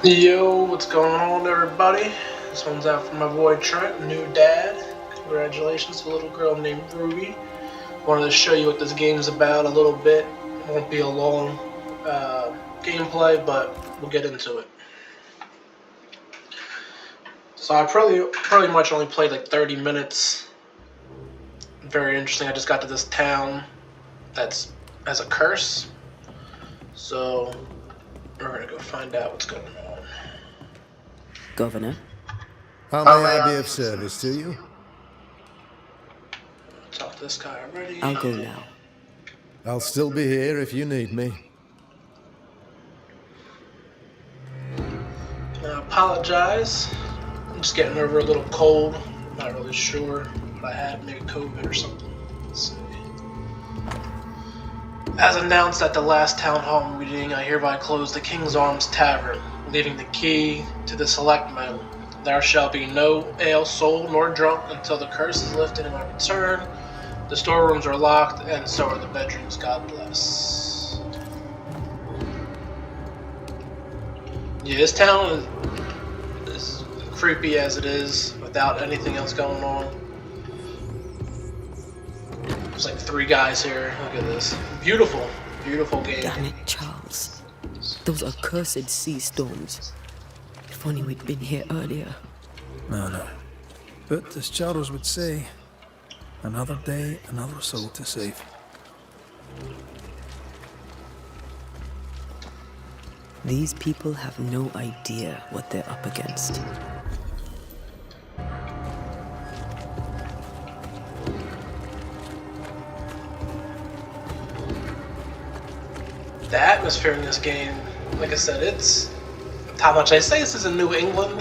Yo, what's going on, everybody? This one's out for my boy Trent, new dad. Congratulations to a little girl named Ruby. Wanted to show you what this game's about a little bit. It won't be a long gameplay, but we'll get into it. So I pretty much only played like 30 minutes. Very interesting. I just got to this town that's has a curse. So we're gonna go find out what's going on. Governor? How may I be of service to you? Talk to this guy already. I'll go now. I'll still be here if you need me. I apologize. I'm just getting over a little cold. I'm not really sure what I had, maybe COVID or something. Let's see. As announced at the last town hall meeting, I hereby close the King's Arms Tavern, leaving the key to the selectmen. There shall be no ale sold nor drunk until the curse is lifted in my return. The storerooms are locked, and so are the bedrooms. God bless. Yeah, this town is creepy as it is, without anything else going on. There's like 3 guys here. Look at this. Beautiful, beautiful game. Damn it, Charles. Those are cursed sea storms. If only we'd been here earlier. No. But as Charles would say, another day, another soul to save. These people have no idea what they're up against. The atmosphere in this game, like I said, it's how much I say this is in New England.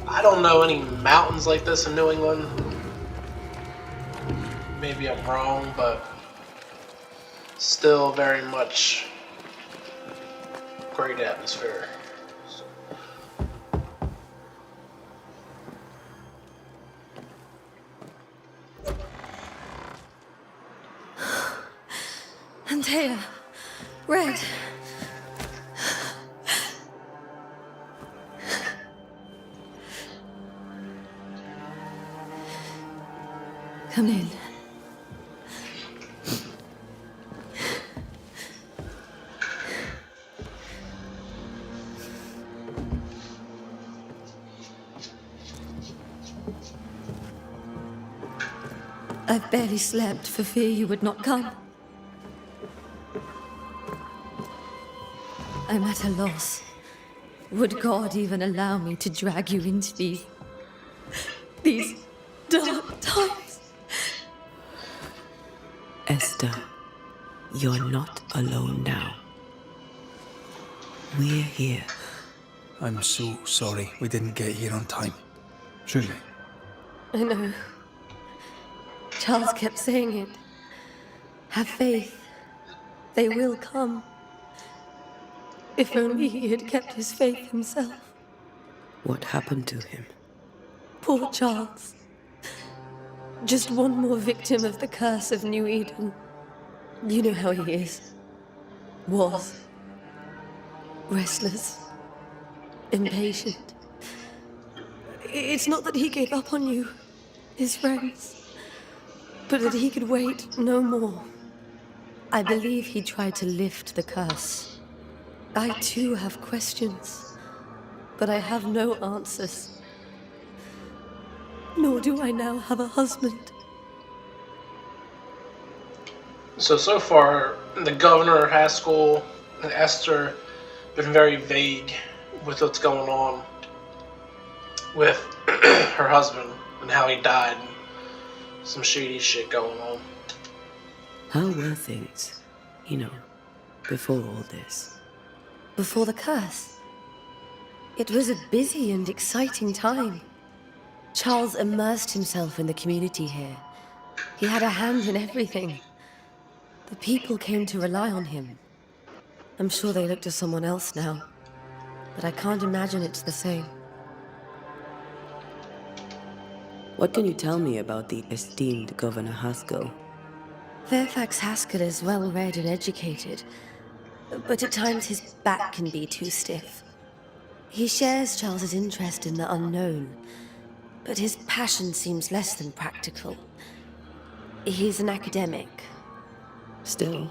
I don't know any mountains like this in New England. Maybe I'm wrong, but still very much great atmosphere. Antea, Red. Come in. I've barely slept for fear you would not come. I'm at a loss. Would God even allow me to drag you into these dark times? Esther, you're not alone now. We're here. I'm so sorry we didn't get here on time. Truly. I know. Charles kept saying it. Have faith. They will come. If only he had kept his faith himself. What happened to him? Poor Charles. Just one more victim of the curse of New Eden. You know how he is. Was. Restless. Impatient. It's not that he gave up on you, his friends, but that he could wait no more. I believe he tried to lift the curse. I too have questions, but I have no answers. Nor do I now have a husband. So far, the governor, Haskell, and Esther have been very vague with what's going on with her husband and how he died. Some shady shit going on. How were things, before all this? Before the curse, it was a busy and exciting time. Charles immersed himself in the community here. He had a hand in everything. The people came to rely on him. I'm sure they look to someone else now, but I can't imagine it's the same. What can you tell me about the esteemed Governor Haskell? Fairfax Haskell is well-read and educated, but at times his back can be too stiff. He shares Charles's interest in the unknown, but his passion seems less than practical. He's an academic. Still,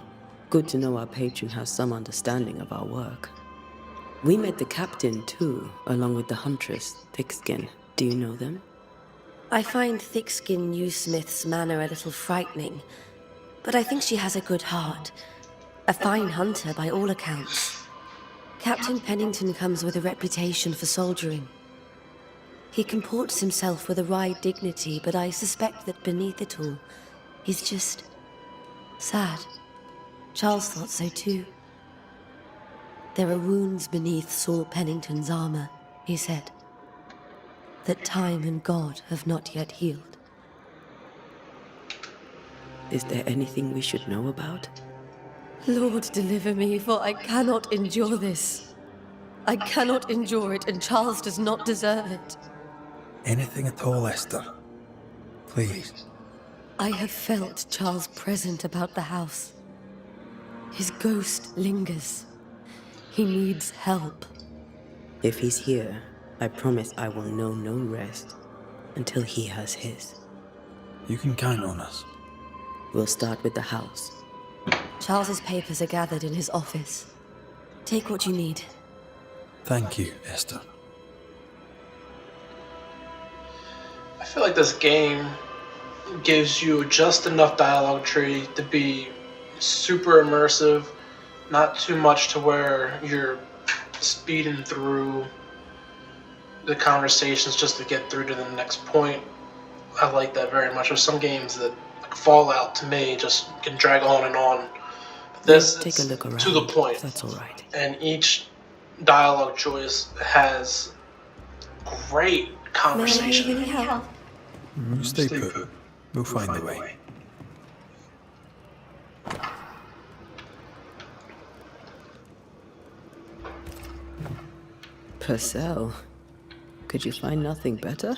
good to know our patron has some understanding of our work. We met the captain, too, along with the huntress, Thickskin. Do you know them? I find Thickskin Newsmith's manner a little frightening, but I think she has a good heart. A fine hunter by all accounts. Captain Pennington comes with a reputation for soldiering. He comports himself with a wry dignity, but I suspect that beneath it all, he's just sad. Charles thought so too. There are wounds beneath Saul Pennington's armor, he said, that time and God have not yet healed. Is there anything we should know about? Lord, deliver me, for I cannot endure this. I cannot endure it, and Charles does not deserve it. Anything at all, Esther. Please. I have felt Charles present about the house. His ghost lingers. He needs help. If he's here, I promise I will know no rest until he has his. You can count on us. We'll start with the house. Charles's papers are gathered in his office. Take what you need. Thank you, Esther. I feel like this game gives you just enough dialogue tree to be super immersive, not too much to where you're speeding through the conversations just to get through to the next point. I like that very much. There's some games that, like Fallout, to me, just can drag on and on. But this Take a look around, to the point. That's all right. And each dialogue choice has great conversation. May I need any help? Stay put. We'll find a way. Purcell, could you find nothing better?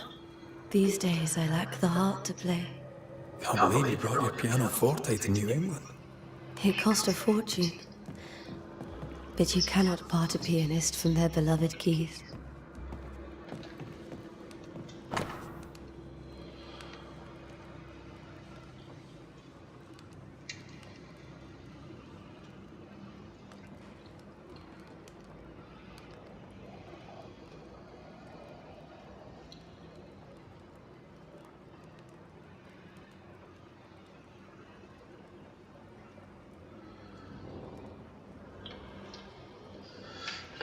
These days I lack the heart to play. Can't believe you brought your pianoforte to New England. It cost a fortune. But you cannot part a pianist from their beloved keys.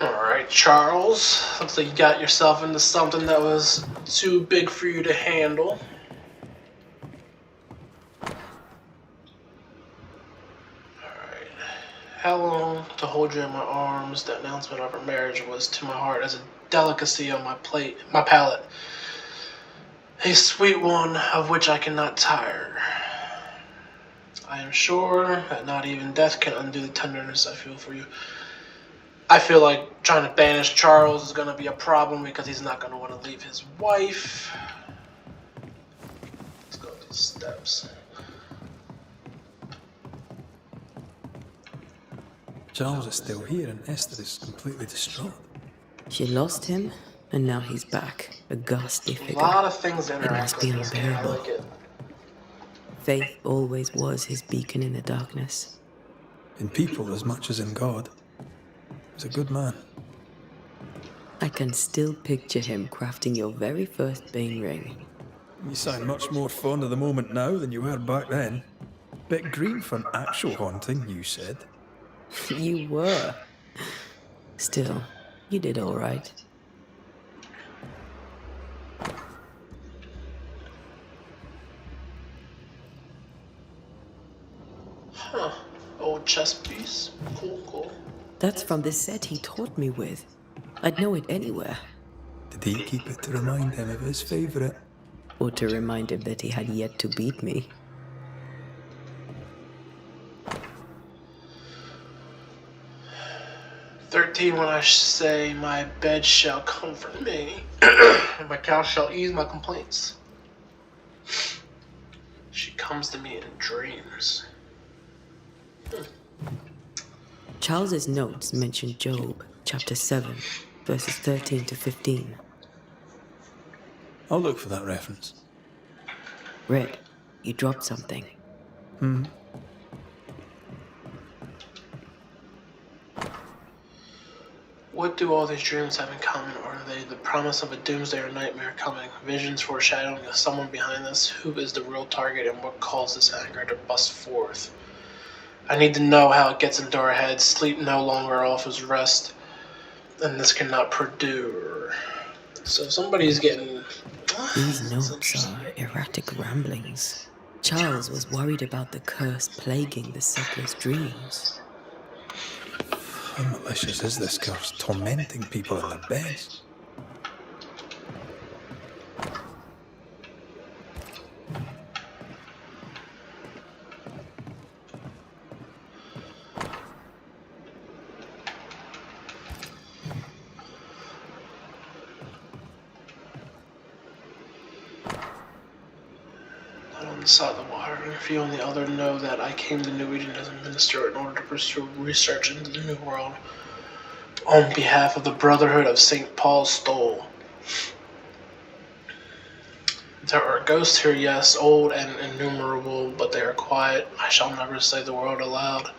Alright, Charles. Looks like you got yourself into something that was too big for you to handle. Alright. How long to hold you in my arms? The announcement of our marriage was to my heart as a delicacy on my palate. A sweet one of which I cannot tire. I am sure that not even death can undo the tenderness I feel for you. I feel like trying to banish Charles is going to be a problem because he's not going to want to leave his wife. Let's go to the steps. Charles is still here and Esther is completely distraught. She lost him, and now he's back, a ghastly A figure. lot of things to It interact must with be in this game. I unbearable. like it. Faith always was his beacon in the darkness. In people as much as in God. He's a good man. I can still picture him crafting your very first Bane ring. You sound much more fond of the moment now than you were back then. Bit green for an actual haunting, you said. You were. Still, you did all right. Huh. Old chess piece. Cool, cool. That's from the set he taught me with. I'd know it anywhere. Did he keep it to remind him of his favourite? Or to remind him that he had yet to beat me. 13 when I say my bed shall comfort me, and my couch shall ease my complaints. She comes to me in dreams. Charles's notes mention Job, chapter 7. verses 13 to 15. I'll look for that reference. Red, you dropped something. What do all these dreams have in common? Are they the promise of a doomsday or nightmare coming? Visions foreshadowing of someone behind this? Who is the real target and what caused this anger to bust forth? I need to know how it gets into our heads. Sleep no longer offers rest, and this cannot perdure. So somebody's getting... These That's notes interesting. are erratic ramblings. Charles was worried about the curse plaguing the settlers' dreams. How malicious is this curse, tormenting people in their beds? Not on the side of the water. If you on the other know that I came to New Eden as a minister in order to pursue research into the New World on behalf of the Brotherhood of St. Paul's Stole. There are ghosts here, yes, old and innumerable, but they are quiet. I shall never say the word aloud.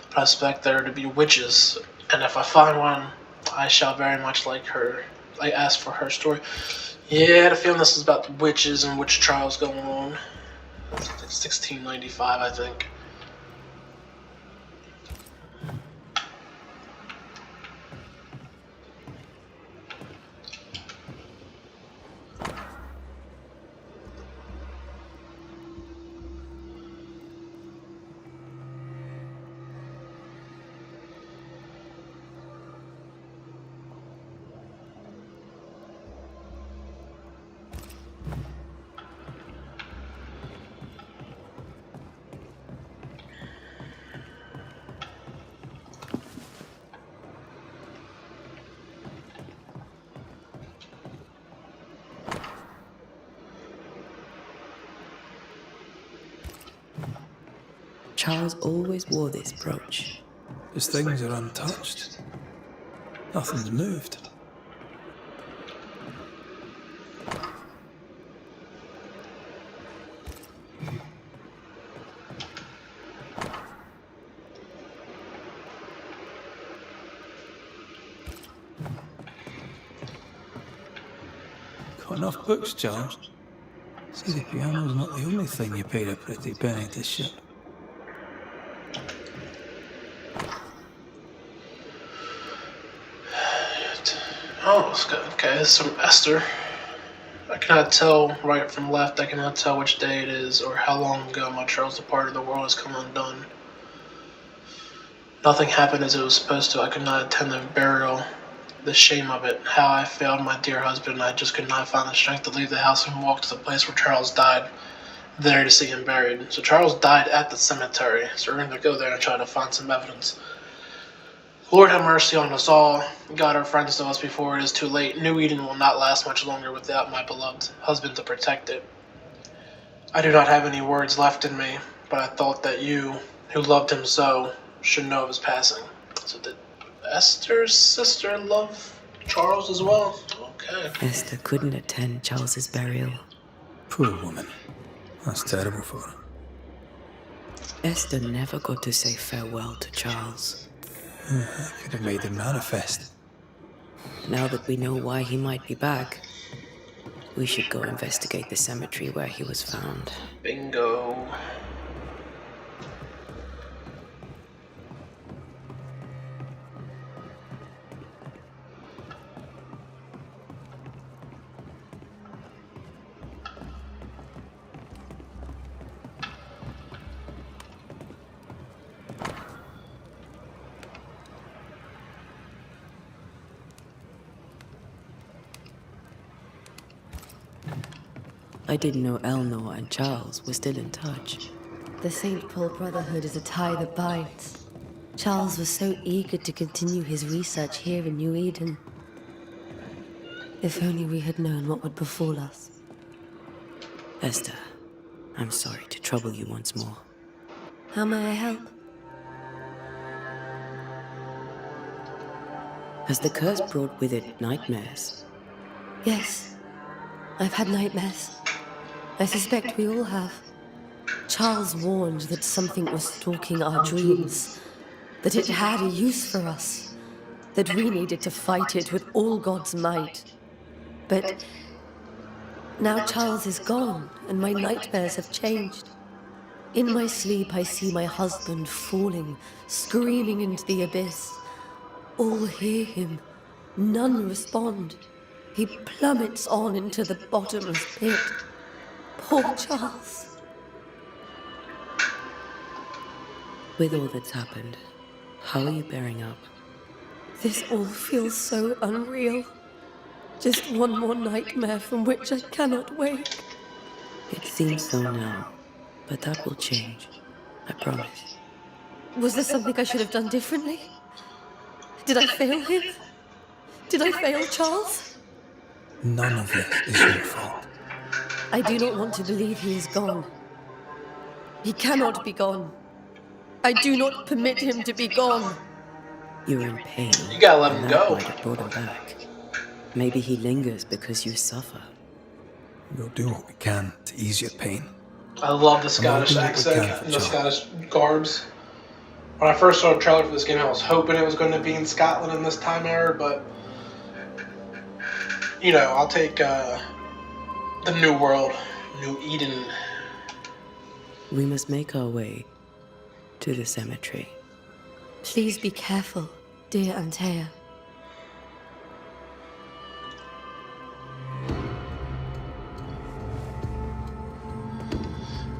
But I expect there to be witches, and if I find one, I shall very much like her. I ask for her story. Yeah, I had a feeling this is about the witches and witch trials going on. It's 1695, I think. Charles always wore this brooch. His things are untouched. Nothing's moved. Got enough books, Charles? See, the piano's not the only thing you paid a pretty penny to ship. Oh, it's good. Okay, this is from Esther. I cannot tell right from left. I cannot tell which day it is or how long ago my troubled part of the world has come undone. Nothing happened as it was supposed to. I could not attend the burial. The shame of it. How I failed my dear husband, and I just could not find the strength to leave the house and walk to the place where Charles died, there to see him buried. So Charles died at the cemetery, so we're going to go there and try to find some evidence. Lord have mercy on us all. God, our friends to us before it is too late. New Eden will not last much longer without my beloved husband to protect it. I do not have any words left in me, but I thought that you, who loved him so, should know of his passing. So did Esther's sister love Charles as well? Okay. Esther couldn't attend Charles's burial. Poor woman. That's terrible for her. Esther never got to say farewell to Charles. I could have made him manifest. Now that we know why he might be back, we should go investigate the cemetery where he was found. Bingo. I didn't know Eleanor and Charles were still in touch. The St. Paul Brotherhood is a tie that binds. Charles was so eager to continue his research here in New Eden. If only we had known what would befall us. Esther, I'm sorry to trouble you once more. How may I help? Has the curse brought with it nightmares? Yes, I've had nightmares. I suspect we all have. Charles warned that something was stalking our dreams, that it had a use for us, that we needed to fight it with all God's might. But now Charles is gone, and my nightmares have changed. In my sleep, I see my husband falling, screaming into the abyss. All hear him. None respond. He plummets on into the bottomless pit. Poor Charles. With all that's happened, how are you bearing up? This all feels so unreal. Just one more nightmare from which I cannot wake. It seems so now, but that will change. I promise. Was there something I should have done differently? Did I fail him? Did I fail Charles? None of this is your fault. I do not want to believe he is gone. He cannot be gone. I do not permit him to be gone. You're in pain. You gotta let him and that go. might have brought him back. Maybe he lingers because you suffer. We'll do what we can to ease your pain. I love the Scottish hoping that we accent can, and the John. Scottish garbs. When I first saw a trailer for this game, I was hoping it was going to be in Scotland in this time era, but you know, I'll take the New World, New Eden. We must make our way to the cemetery. Please be careful, dear Antea.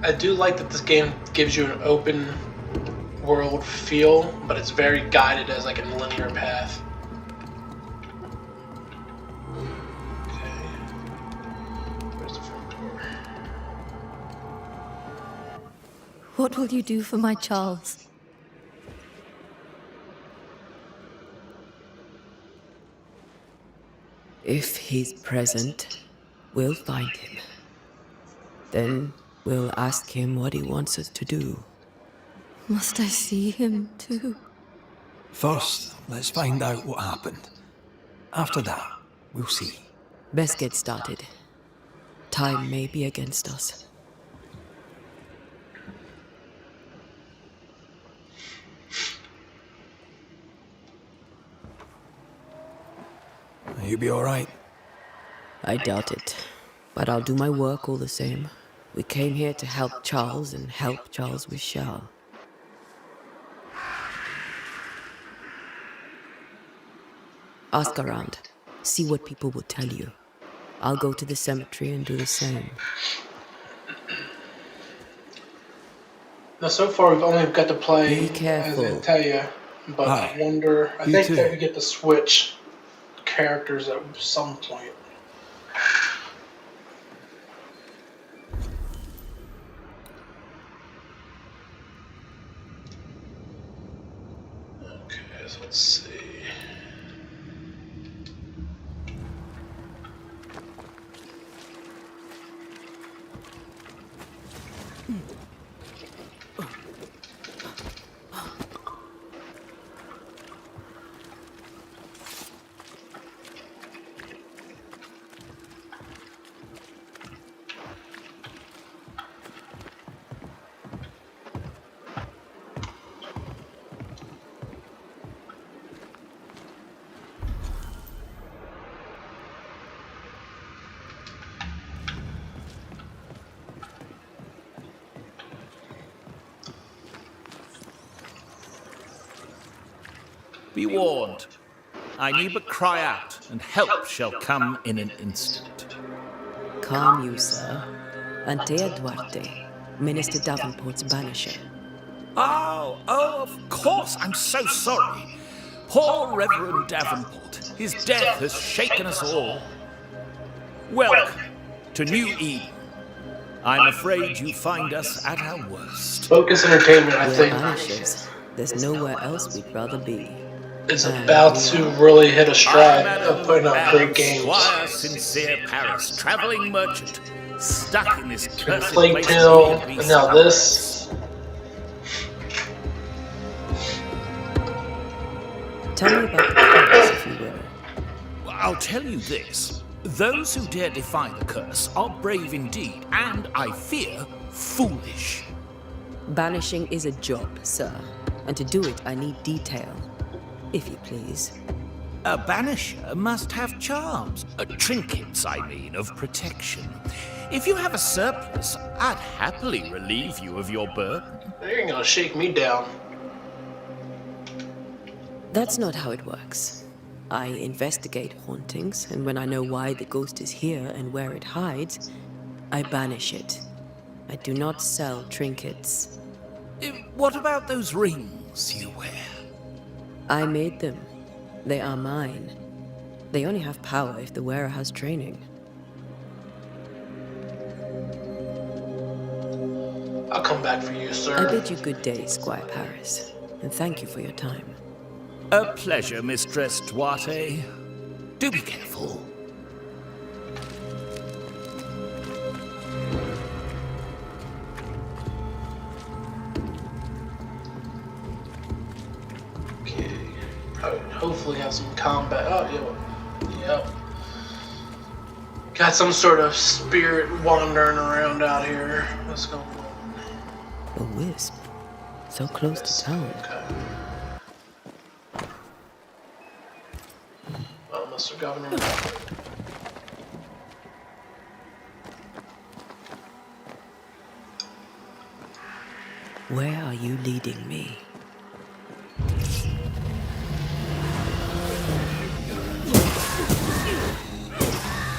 I do like that this game gives you an open world feel, but it's very guided as like a linear path. Okay. Where's the front door? What will you do for my Charles? If he's present, we'll find him. Then we'll ask him what he wants us to do. Must I see him too? First, let's find out what happened. After that, we'll see. Best get started. Time may be against us. You be alright? I doubt it, but I'll do my work all the same. We came here to help Charles, and help Charles we shall. Ask around. See what people will tell you. I'll go to the cemetery and do the same. Now, so far we've only got to play Be careful. as Antea, but Hi. I wonder. I You think too. that we get to switch characters at some point. Okay, so let's see. Be warned. I need but cry out, and help shall come in an instant. Calm you, sir. Antea Duarte, Minister Davenport's banisher. Oh, of course, I'm so sorry. Poor Reverend Davenport. His death has shaken us all. Welcome to New Eden. I'm afraid you find us at our worst. Focus Entertainment, I We're think, banishers. There's nowhere else we'd rather be. is about to really hit a stride of putting out great games. Squire Sincere Paris, traveling merchant, stuck in this cursed Plague place Tale, of beasts and now and this. Tell me about the curse, if you will. I'll tell you this. Those who dare defy the curse are brave indeed, and, I fear, foolish. Banishing is a job, sir. And to do it, I need detail. If you please. A banisher must have charms. Trinkets, I mean, of protection. If you have a surplus, I'd happily relieve you of your burden. You're gonna shake me down. That's not how it works. I investigate hauntings, and when I know why the ghost is here and where it hides, I banish it. I do not sell trinkets. What about those rings you wear? I made them. They are mine. They only have power if the wearer has training. I'll come back for you, I sir. bid you good day, Squire Paris, and thank you for your time. A pleasure, Mistress Duarte. Do be careful. Okay. Hopefully have some combat. Oh, yeah. Yep. Got some sort of spirit wandering around out here. What's going on? A wisp. So close to town. Okay. Well, Mr. Governor. Where are you leading me?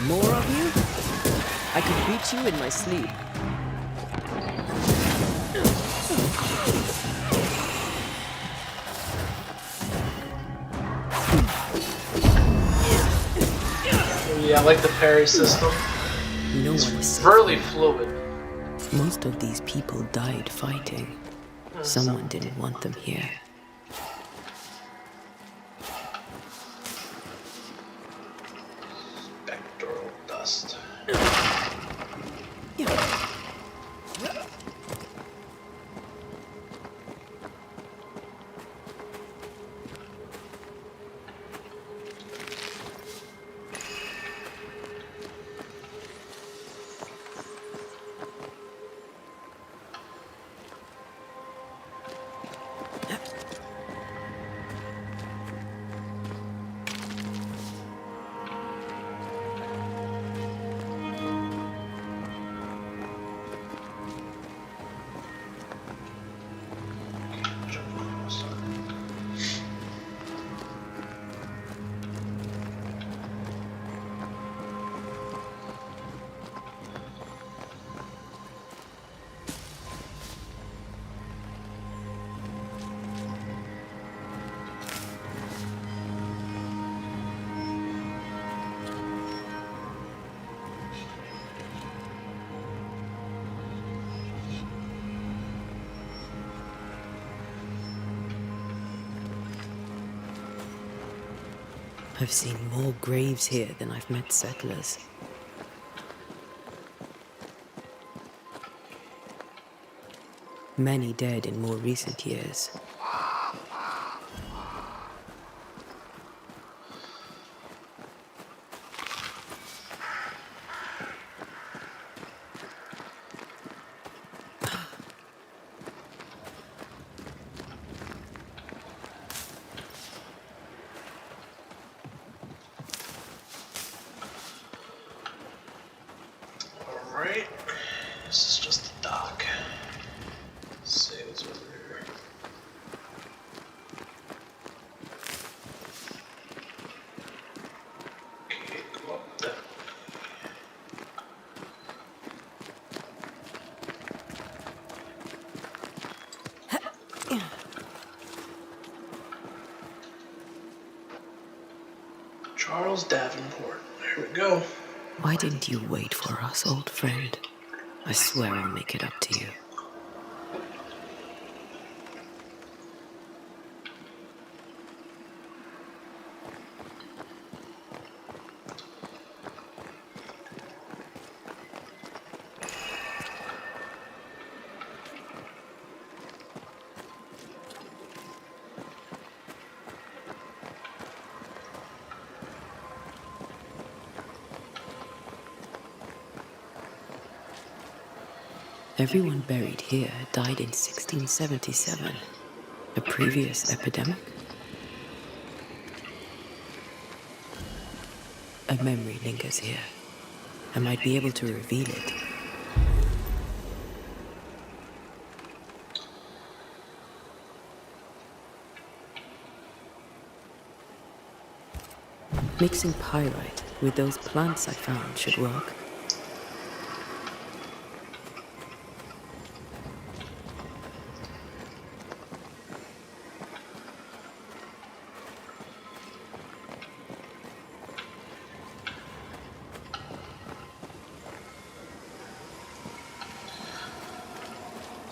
More of you? I could beat you in my sleep. Yeah, I like the parry system. No one is safe. Really fluid. Most of these people died fighting. Someone didn't want them here. Spectral dust. I've seen more graves here than I've met settlers. Many dead in more recent years. Alright. This is just the dock. Let's see what's over here. Okay, go up that Charles Davenport. There we go. Why didn't you wait for us, old friend? I swear I'll make it up to you. Everyone buried here died in 1677. A previous epidemic? A memory lingers here. I might be able to reveal it. Mixing pyrite with those plants I found should work.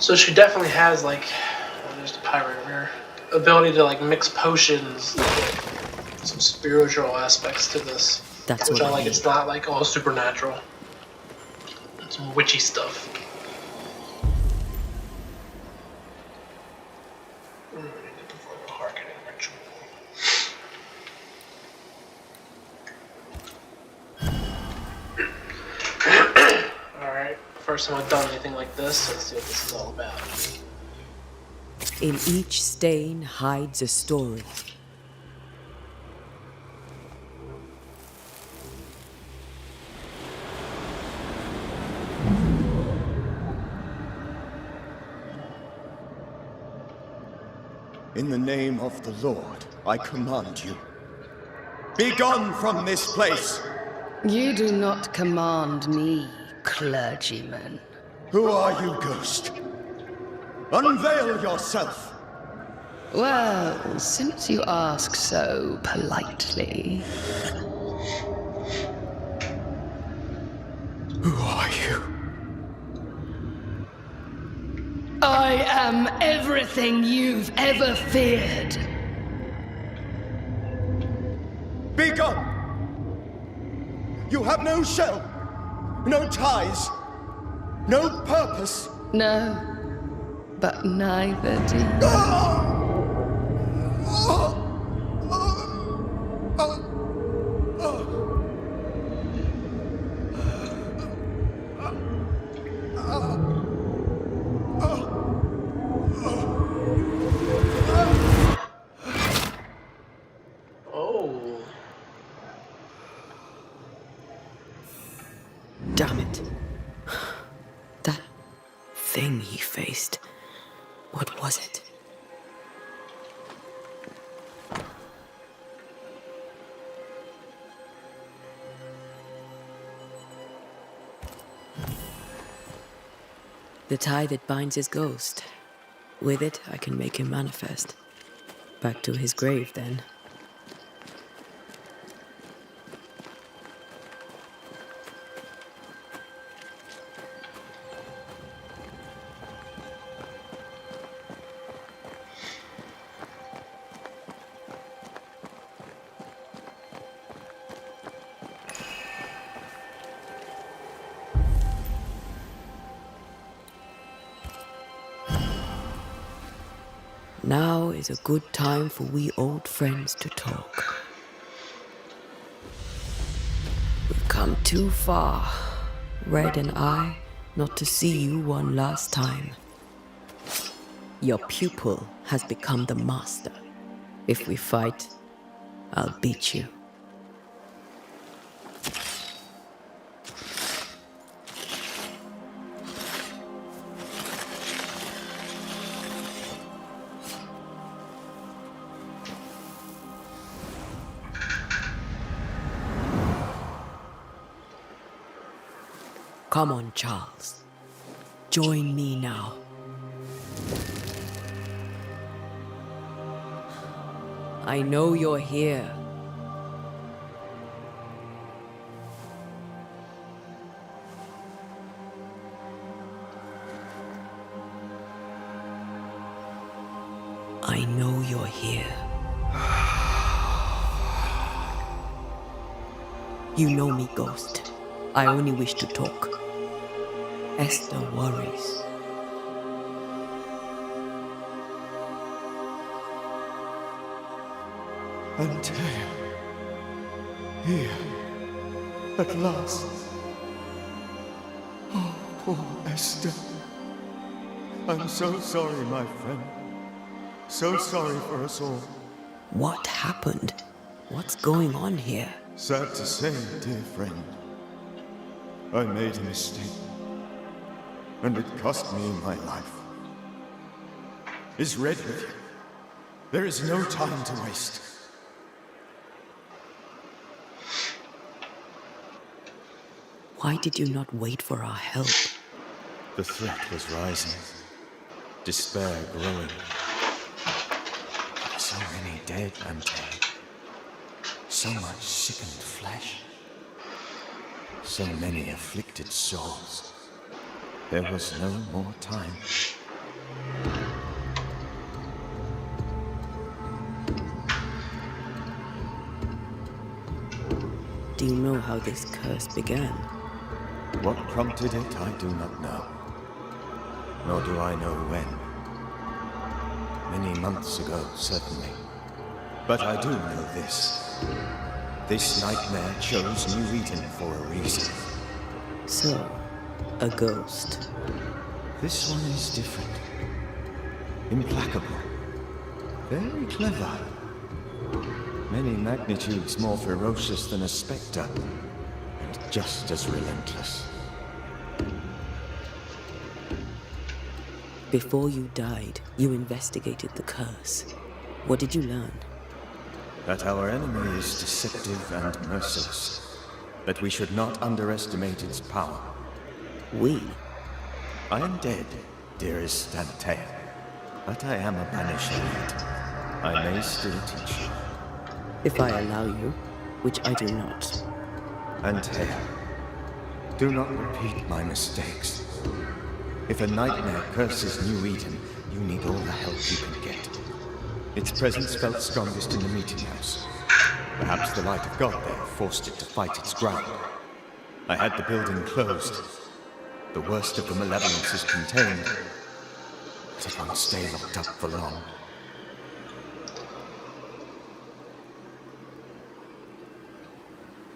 So she definitely has like, there's the pirate over here, ability to like mix potions, some spiritual aspects to this, That's which what I I like. need. It's not like all supernatural, some witchy stuff. We're gonna get the harkening ritual. Alright, first time I've done anything like this, so let's see what this is all about. In each stain hides a story. In the name of the Lord, I command you. Be gone from this place! You do not command me, clergyman. Who are you, ghost? Unveil yourself! Well, since you ask so politely. Who are you? I am everything you've ever feared. Be gone! You have no shell, no ties, no purpose. No, but neither do you. Oh. Damn it. That thing he faced. What was it? The tie that binds his ghost. With it, I can make him manifest. Back to his grave, then. Now is a good time for we old friends to talk. We've come too far, Red and I, not to see you one last time. Your pupil has become the master. If we fight, I'll beat you. Come on, Charles. Join me now. I know you're here. I know you're here. You know me, Ghost. I only wish to talk. Esther worries. Until here, at last. Oh, poor Esther. I'm so sorry, my friend. So sorry for us all. What happened? What's going on here? Sad to say, dear friend, I made a mistake, and it cost me my life. Is Red with you? There is no time to waste. Why did you not wait for our help? The threat was rising, despair growing. So many dead and dead. So much sickened flesh. So many afflicted souls. There was no more time. Do you know how this curse began? What prompted it, I do not know. Nor do I know when. Many months ago, certainly. But I do know this. This nightmare chose New Eden for a reason. So, a ghost. This one is different. Implacable. Very clever. Many magnitudes more ferocious than a spectre. And just as relentless. Before you died, you investigated the curse. What did you learn? That our enemy is deceptive and merciless. That we should not underestimate its power. We? I am dead, dearest Antea. But I am a banisher yet. I may still teach you. If I allow you, which I do not. Antea, do not repeat my mistakes. If a nightmare curses New Eden, you need all the help you can get. Its presence felt strongest in the meeting house. Perhaps the light of God there forced it to fight its ground. I had the building closed. The worst of the malevolence is contained. But it won't stay locked up for long.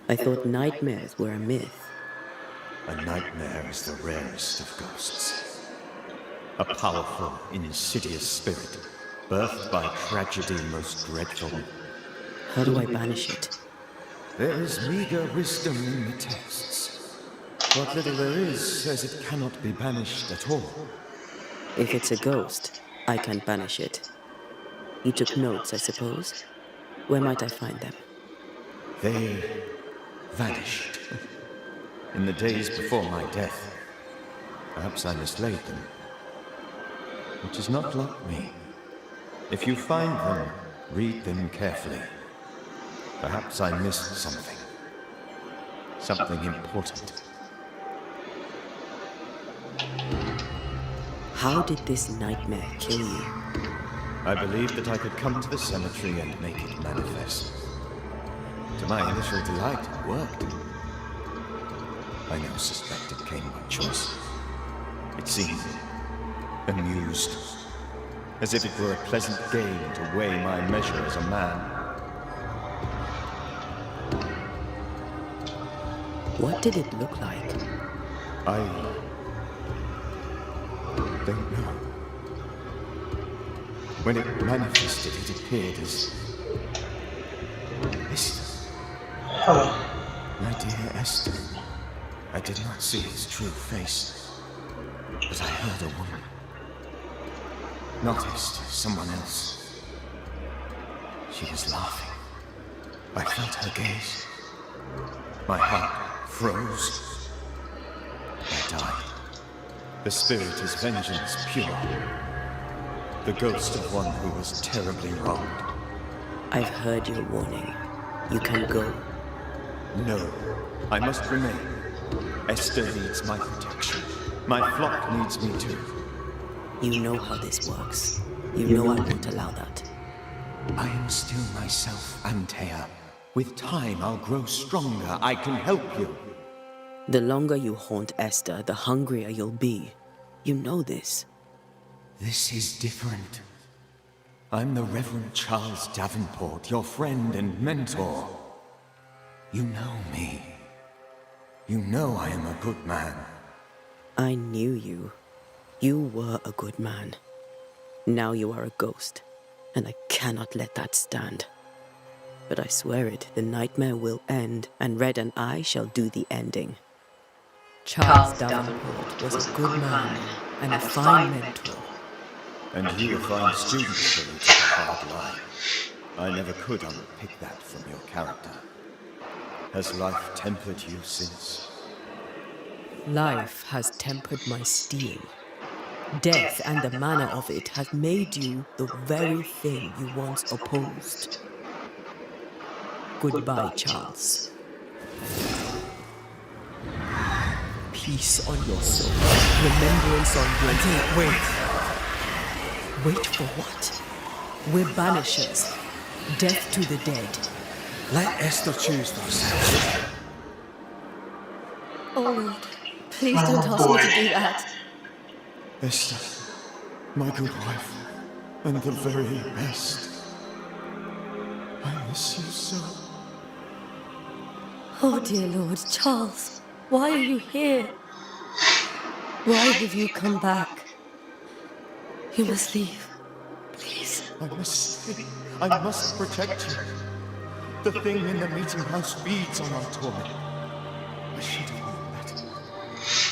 I thought nightmares were a myth. A nightmare is the rarest of ghosts. A powerful, insidious spirit, birthed by tragedy most dreadful. How do I banish it? There is meager wisdom in the texts. What little there is says it cannot be banished at all. If it's a ghost, I can't banish it. You took notes, I suppose? Where might I find them? They vanished. In the days before my death. Perhaps I mislaid them. Which is not like me. If you find them, read them carefully. Perhaps I missed something. Something important. How did this nightmare kill you? I believed that I could come to the cemetery and make it manifest. To my initial delight, it worked. I now suspect it came by choice. It seemed amused, as if it were a pleasant game to weigh my measure as a man. What did it look like? I don't know. When it manifested, it appeared as Esther. My dear Esther. I did not see its true face, but I heard a woman. Not Esther, someone else. She was laughing. I felt her gaze. My heart froze. I died. The spirit is vengeance pure. The ghost of one who was terribly wronged. I've heard your warning. You can go. No, I must remain. Esther needs my protection. My flock needs me too. You know how this works. You know I won't allow that. I am still myself, Antea. With time, I'll grow stronger. I can help you. The longer you haunt Esther, the hungrier you'll be. You know this. This is different. I'm the Reverend Charles Davenport, your friend and mentor. You know me. You know I am a good man. I knew you. You were a good man. Now you are a ghost, and I cannot let that stand. But I swear it, the nightmare will end, and Red and I shall do the ending. Charles Davenport was a good man and a fine mentor. And you a fine student till you took a hard line. I never could unpick that from your character. Has life tempered you since? Life has tempered my steel. Death and the manner of it has made you the very thing you once opposed. Goodbye, Charles. Peace on your soul. Remembrance on your head. Wait. Wait for what? We're banishers. Death to the dead. Let Esther choose for herself. Oh, Lord, please don't ask me to do that. Esther, my good wife, and the very best. I miss you so. Oh, dear Lord, Charles, why are you here? Why have you come back? You must leave. Please. I must stay. I must protect you. The thing in the meeting house feeds on our torment. I should have known better.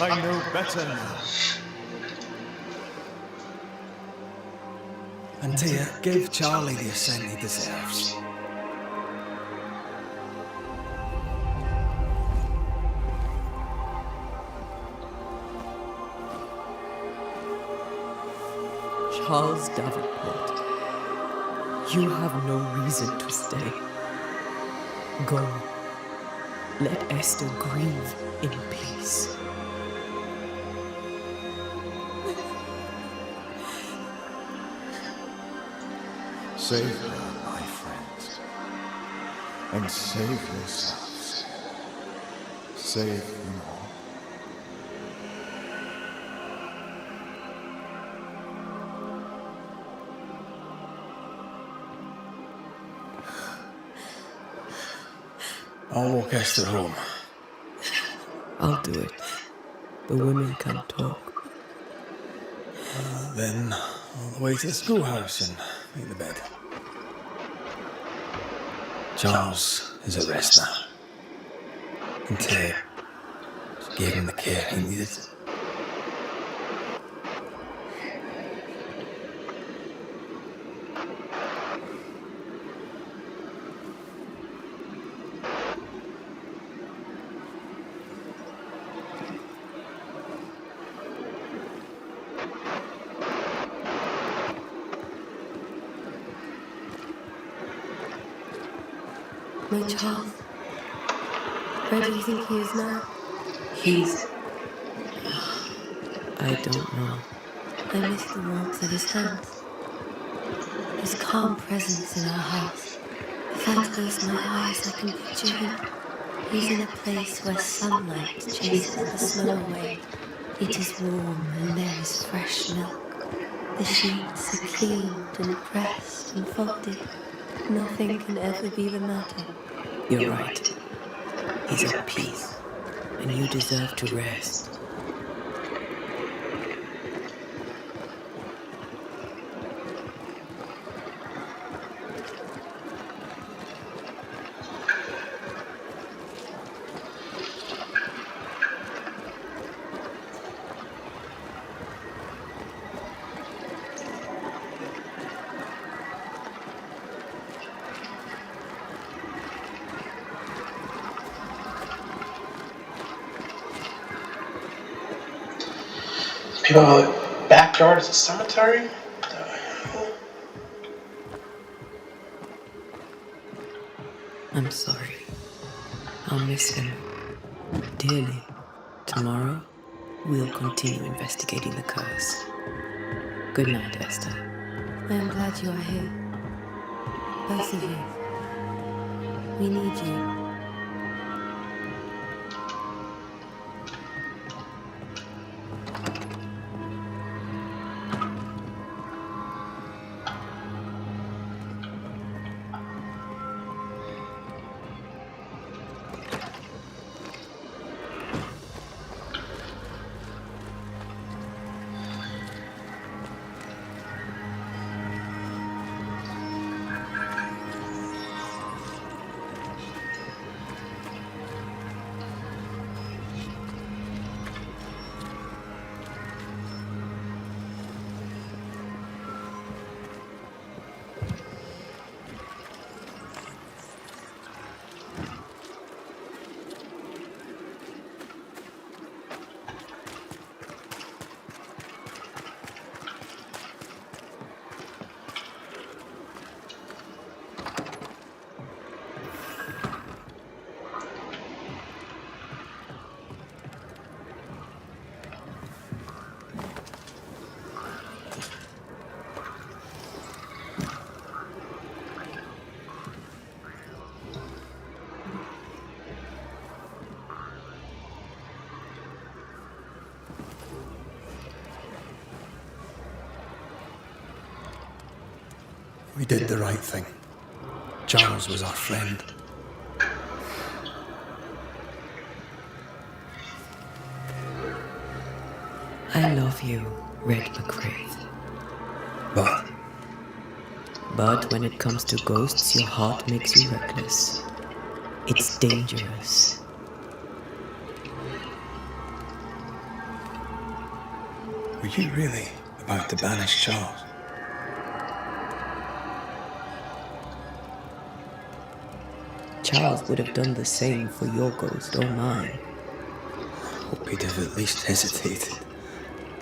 I know better now. And Tia, give Charlie the ascent he deserves. Charles Davenport, you have no reason to stay. Go. Let Esther grieve in peace. Save her, my friends. And save yourselves. Save them all. I'll walk Esther home. I'll do it. The women can talk. Then all the way to the schoolhouse and make the bed. Charles is at rest now. And Tia just gave him the care he needed. My Charles, where do you think he is now? He's... I don't know. I miss the warmth of his hands, his calm presence in our house. If I close my eyes, I can picture him. He's in a place where sunlight chases the snow away. It is warm and there is fresh milk. The sheets are cleaned and pressed and folded. Nothing can ever be the matter. You're right. He's at peace, and you deserve to rest. People have a backyard as a cemetery? I'm sorry. I'll miss him dearly. Tomorrow, we'll continue investigating the curse. Good night, Esther. I am glad you are here. Both of you. We need you. We did the right thing. Charles was our friend. I love you, Red McCraith. But when it comes to ghosts, your heart makes you reckless. It's dangerous. Were you really about to banish Charles? Charles would have done the same for your ghost or mine. Hope he'd have at least hesitated.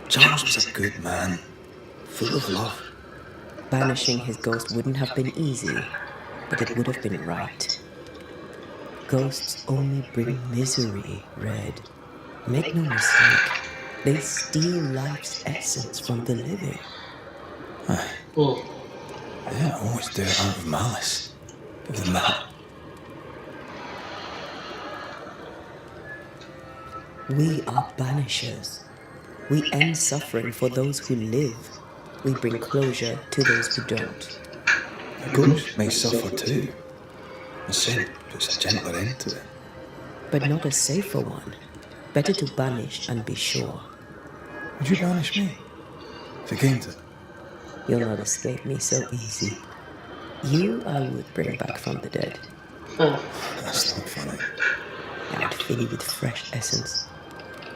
Charles was a good man, full of love. Banishing his ghost wouldn't have been easy, but it would have been right. Ghosts only bring misery, Red. Make no mistake, they steal life's essence from the living. Aye. They don't always do it out of malice. Give them that. We are banishers. We end suffering for those who live. We bring closure to those who don't. A ghost may suffer too. A sin puts a gentler end to it. But not a safer one. Better to banish and be sure. Would you banish me? If it came to it? You'll not escape me so easy. You I would bring back from the dead. That's not funny. I'd fill you with fresh essence.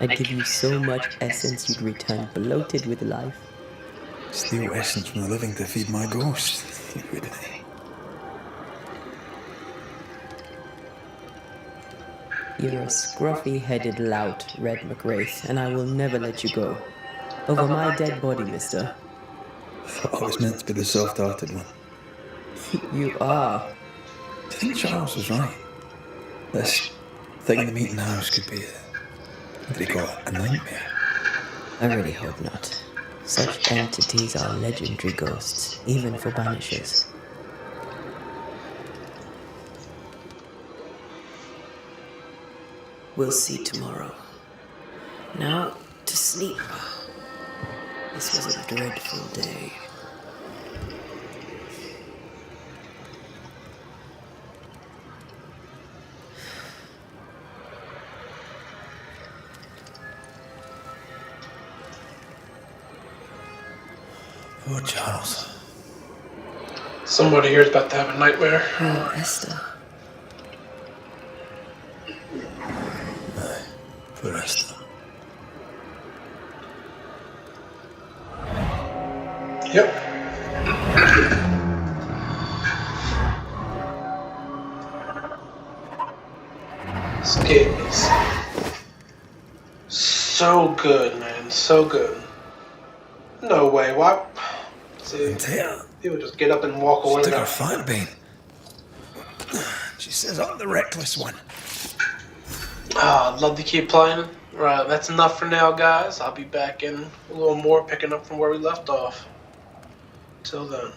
I'd give you so much essence you'd return bloated with life. Steal essence from the living to feed my ghost. You wouldn't. You're a scruffy-headed lout, Red McWraith, and I will never let you go. Over my dead body, mister. Thought I was meant to be the soft-hearted one. You are. Do you think Charles was right? This thing in the meeting house could be what do you call it? A nightmare? I really hope not. Such entities are legendary ghosts, even for banishers. We'll see tomorrow. Now, to sleep. This was a dreadful day. Poor Charles. Somebody here is about to have a nightmare. Oh, Esther. Aye, poor Esther. Yep. Scabies. So good, man. So good. No way. Why? See, people just get up and walk away. She took her fire bean. She says I'm the reckless one. I'd love to keep playing. Right, that's enough for now, guys. I'll be back in a little more, picking up from where we left off. Till then.